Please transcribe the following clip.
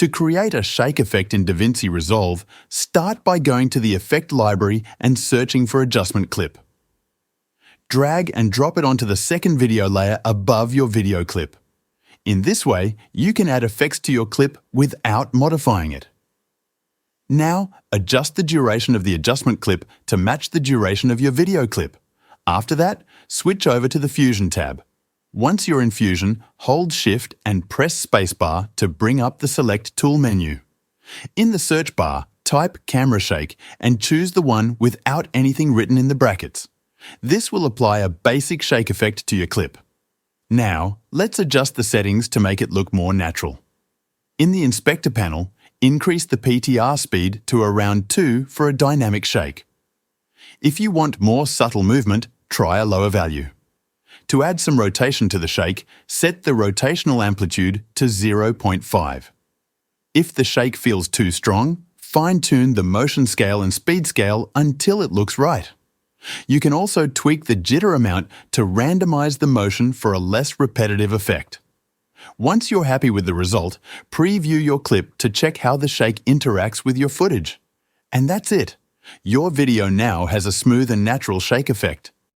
To create a shake effect in DaVinci Resolve, start by going to the Effect library and searching for Adjustment Clip. Drag and drop it onto the second video layer above your video clip. In this way, you can add effects to your clip without modifying it. Now, adjust the duration of the adjustment clip to match the duration of your video clip. After that, switch over to the Fusion tab. Once you're in Fusion, hold Shift and press Spacebar to bring up the Select Tool menu. In the search bar, type Camera Shake and choose the one without anything written in the brackets. This will apply a basic shake effect to your clip. Now, let's adjust the settings to make it look more natural. In the Inspector panel, increase the PTR speed to around 2 for a dynamic shake. If you want more subtle movement, try a lower value. To add some rotation to the shake, set the rotational amplitude to 0.5. If the shake feels too strong, fine-tune the motion scale and speed scale until it looks right. You can also tweak the jitter amount to randomize the motion for a less repetitive effect. Once you're happy with the result, preview your clip to check how the shake interacts with your footage. And that's it. Your video now has a smooth and natural shake effect.